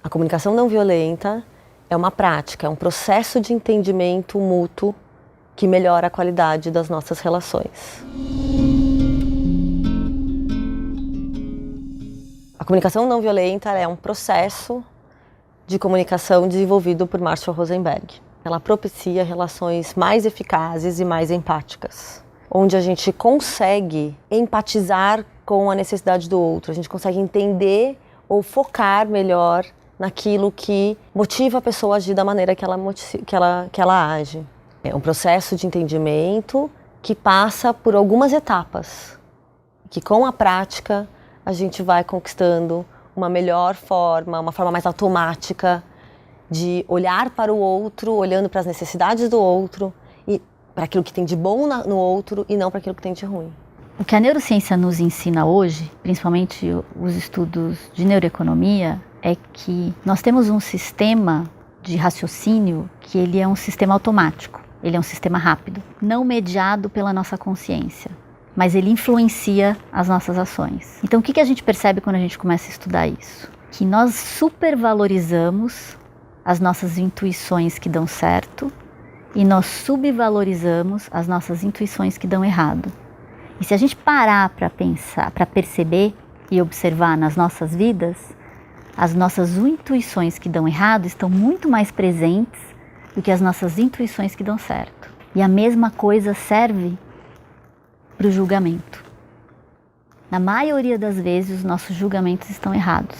A comunicação não violenta é uma prática, é um processo de entendimento mútuo que melhora a qualidade das nossas relações. A comunicação não violenta é um processo de comunicação desenvolvido por Marshall Rosenberg. Ela propicia relações mais eficazes e mais empáticas, onde a gente consegue empatizar com a necessidade do outro, a gente consegue entender ou focar melhor naquilo que motiva a pessoa a agir da maneira que ela age. É um processo de entendimento que passa por algumas etapas, que com a prática a gente vai conquistando uma melhor forma, uma forma mais automática de olhar para o outro, olhando para as necessidades do outro e para aquilo que tem de bom no outro e não para aquilo que tem de ruim. O que a neurociência nos ensina hoje, principalmente os estudos de neuroeconomia, é que nós temos um sistema de raciocínio que ele é um sistema automático, ele é um sistema rápido, não mediado pela nossa consciência, mas ele influencia as nossas ações. Então o que a gente percebe quando a gente começa a estudar isso? Que nós supervalorizamos as nossas intuições que dão certo e nós subvalorizamos as nossas intuições que dão errado. E se a gente parar para pensar, para perceber e observar nas nossas vidas, as nossas intuições que dão errado estão muito mais presentes do que as nossas intuições que dão certo. E a mesma coisa serve para o julgamento. Na maioria das vezes, os nossos julgamentos estão errados.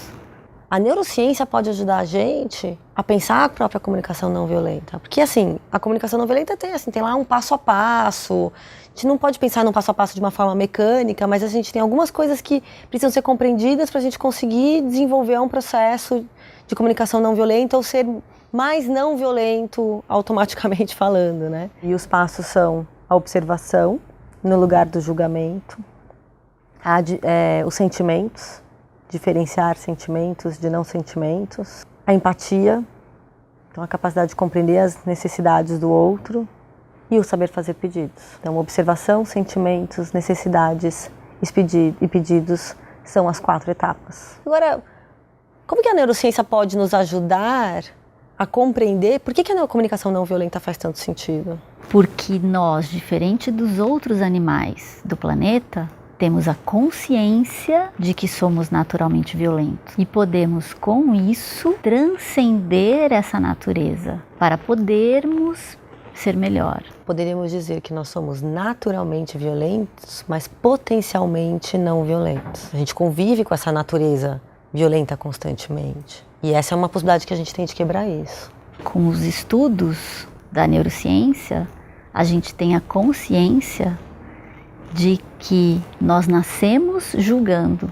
A neurociência pode ajudar a gente a pensar a própria comunicação não violenta. Porque, assim, a comunicação não violenta tem lá um passo a passo. A gente não pode pensar num passo a passo de uma forma mecânica, mas a gente tem algumas coisas que precisam ser compreendidas para a gente conseguir desenvolver um processo de comunicação não violenta ou ser mais não violento automaticamente falando, né? E os passos são a observação no lugar do julgamento, os sentimentos, diferenciar sentimentos de não sentimentos, a empatia, então a capacidade de compreender as necessidades do outro e o saber fazer pedidos. Então, observação, sentimentos, necessidades e pedidos são as 4 etapas. Agora, como que a neurociência pode nos ajudar a compreender por que a comunicação não violenta faz tanto sentido? Porque nós, diferente dos outros animais do planeta, temos a consciência de que somos naturalmente violentos e podemos, com isso, transcender essa natureza para podermos ser melhor. Poderíamos dizer que nós somos naturalmente violentos, mas potencialmente não violentos. A gente convive com essa natureza violenta constantemente. E essa é uma possibilidade que a gente tem de quebrar isso. Com os estudos da neurociência, a gente tem a consciência de que nós nascemos julgando.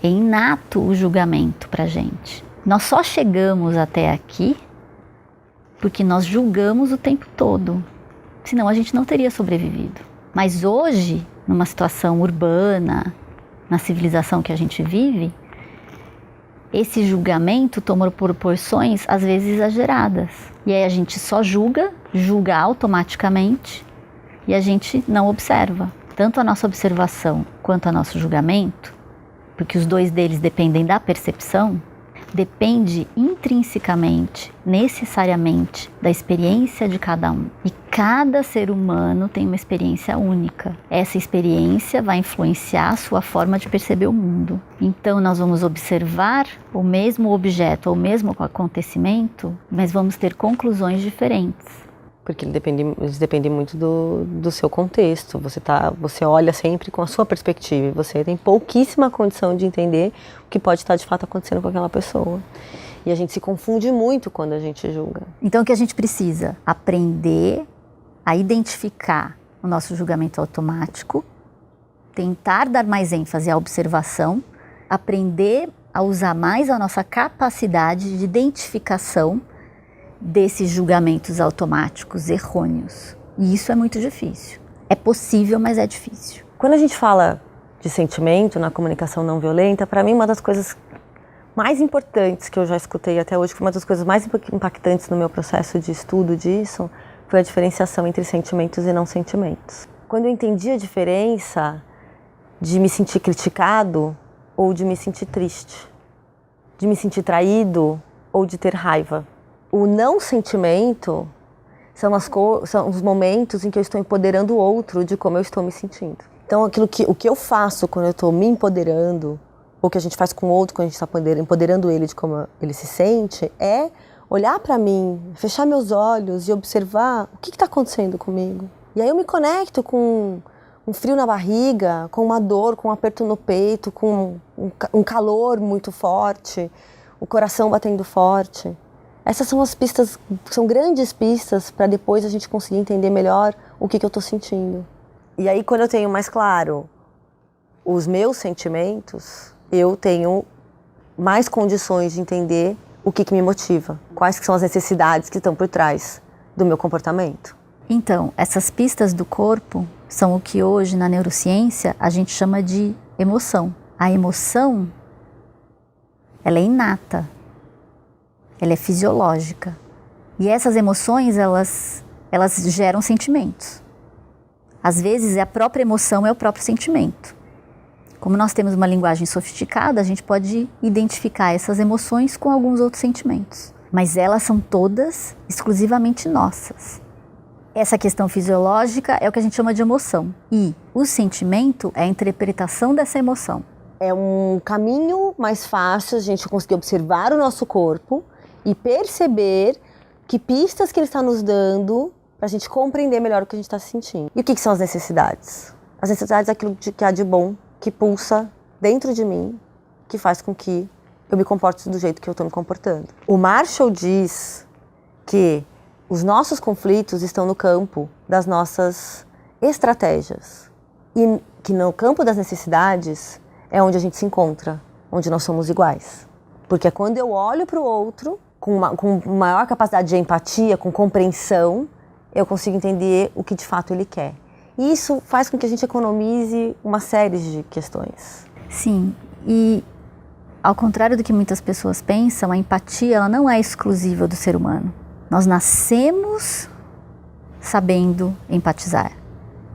É inato o julgamento para a gente. Nós só chegamos até aqui porque nós julgamos o tempo todo. Senão a gente não teria sobrevivido. Mas hoje, numa situação urbana, na civilização que a gente vive, esse julgamento tomou proporções às vezes exageradas. E aí a gente só julga automaticamente, e a gente não observa. Tanto a nossa observação quanto o nosso julgamento, porque os dois deles dependem da percepção, depende intrinsecamente, necessariamente, da experiência de cada um. E cada ser humano tem uma experiência única. Essa experiência vai influenciar a sua forma de perceber o mundo. Então nós vamos observar o mesmo objeto ou o mesmo acontecimento, mas vamos ter conclusões diferentes. Porque eles dependem muito do seu contexto. Você olha sempre com a sua perspectiva e você tem pouquíssima condição de entender o que pode estar de fato acontecendo com aquela pessoa. E a gente se confunde muito quando a gente julga. Então o que a gente precisa? Aprender a identificar o nosso julgamento automático, tentar dar mais ênfase à observação, aprender a usar mais a nossa capacidade de identificação desses julgamentos automáticos errôneos. E isso é muito difícil. É possível, mas é difícil. Quando a gente fala de sentimento na comunicação não violenta, para mim uma das coisas mais importantes que eu já escutei até hoje, foi uma das coisas mais impactantes no meu processo de estudo disso, foi a diferenciação entre sentimentos e não sentimentos. Quando eu entendi a diferença de me sentir criticado ou de me sentir triste, de me sentir traído ou de ter raiva. O não sentimento são os momentos em que eu estou empoderando o outro de como eu estou me sentindo. Então, o que eu faço quando eu estou me empoderando, ou que a gente faz com o outro quando a gente está empoderando ele de como ele se sente, é olhar para mim, fechar meus olhos e observar o que está acontecendo comigo. E aí eu me conecto com um frio na barriga, com uma dor, com um aperto no peito, com um calor muito forte, o coração batendo forte. Essas são as pistas, são grandes pistas para depois a gente conseguir entender melhor o que eu estou sentindo. E aí, quando eu tenho mais claro os meus sentimentos, eu tenho mais condições de entender o que me motiva, quais que são as necessidades que estão por trás do meu comportamento. Então, essas pistas do corpo são o que hoje na neurociência a gente chama de emoção. A emoção, ela é inata. Ela é fisiológica. E essas emoções, elas geram sentimentos. Às vezes, a própria emoção é o próprio sentimento. Como nós temos uma linguagem sofisticada, a gente pode identificar essas emoções com alguns outros sentimentos. Mas elas são todas exclusivamente nossas. Essa questão fisiológica é o que a gente chama de emoção. E o sentimento é a interpretação dessa emoção. É um caminho mais fácil a gente conseguir observar o nosso corpo e perceber que pistas que ele está nos dando para a gente compreender melhor o que a gente está sentindo. E o que são as necessidades? As necessidades é aquilo que há de bom, que pulsa dentro de mim, que faz com que eu me comporte do jeito que eu estou me comportando. O Marshall diz que os nossos conflitos estão no campo das nossas estratégias. E que no campo das necessidades é onde a gente se encontra, onde nós somos iguais. Porque é quando eu olho para o outro, com maior capacidade de empatia, com compreensão, eu consigo entender o que de fato ele quer. E isso faz com que a gente economize uma série de questões. Sim, e ao contrário do que muitas pessoas pensam, a empatia ela não é exclusiva do ser humano. Nós nascemos sabendo empatizar.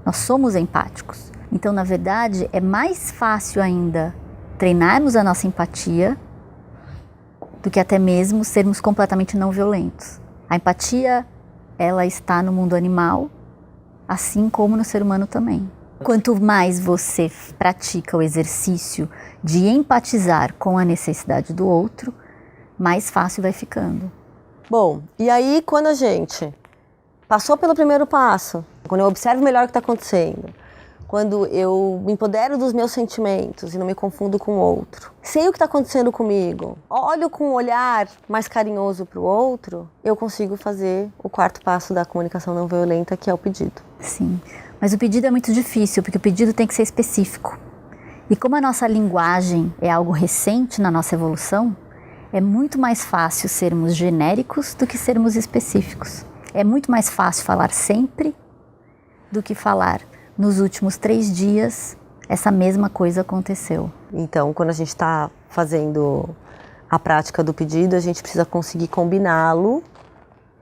Nós somos empáticos. Então, na verdade, é mais fácil ainda treinarmos a nossa empatia do que até mesmo sermos completamente não violentos. A empatia, ela está no mundo animal, assim como no ser humano também. Quanto mais você pratica o exercício de empatizar com a necessidade do outro, mais fácil vai ficando. Bom, e aí quando a gente passou pelo primeiro passo, quando eu observo melhor o que está acontecendo, quando eu me empodero dos meus sentimentos e não me confundo com o outro, sei o que está acontecendo comigo, olho com um olhar mais carinhoso para o outro, eu consigo fazer o quarto passo da comunicação não violenta, que é o pedido. Sim, mas o pedido é muito difícil, porque o pedido tem que ser específico. E como a nossa linguagem é algo recente na nossa evolução, é muito mais fácil sermos genéricos do que sermos específicos. É muito mais fácil falar sempre do que falar nos últimos 3 dias essa mesma coisa aconteceu. Então, quando a gente está fazendo a prática do pedido, a gente precisa conseguir combiná-lo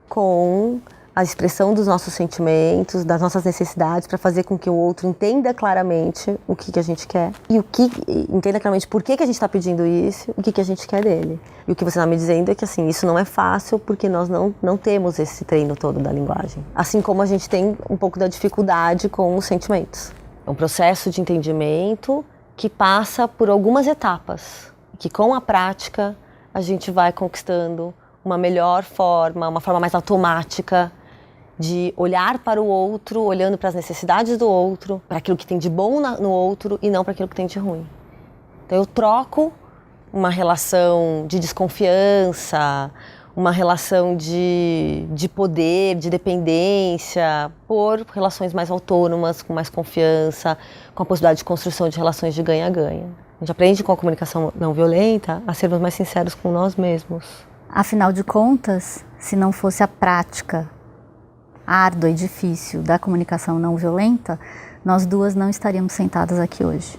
com a expressão dos nossos sentimentos, das nossas necessidades, para fazer com que o outro entenda claramente o que a gente quer e entenda claramente por que a gente está pedindo isso, o que a gente quer dele. E o que você está me dizendo é que assim, isso não é fácil porque nós não temos esse treino todo da linguagem. Assim como a gente tem um pouco da dificuldade com os sentimentos. É um processo de entendimento que passa por algumas etapas, que com a prática a gente vai conquistando uma melhor forma, uma forma mais automática de olhar para o outro, olhando para as necessidades do outro, para aquilo que tem de bom no outro e não para aquilo que tem de ruim. Então eu troco uma relação de desconfiança, uma relação de poder, de dependência, por relações mais autônomas, com mais confiança, com a possibilidade de construção de relações de ganha-ganha. A gente aprende com a comunicação não violenta a sermos mais sinceros com nós mesmos. Afinal de contas, se não fosse a prática árdua e difícil da comunicação não violenta, nós duas não estaríamos sentadas aqui hoje.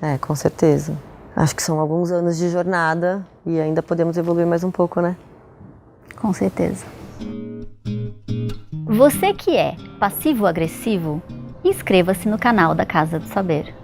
É, com certeza. Acho que são alguns anos de jornada e ainda podemos evoluir mais um pouco, né? Com certeza. Você que é passivo-agressivo, inscreva-se no canal da Casa do Saber.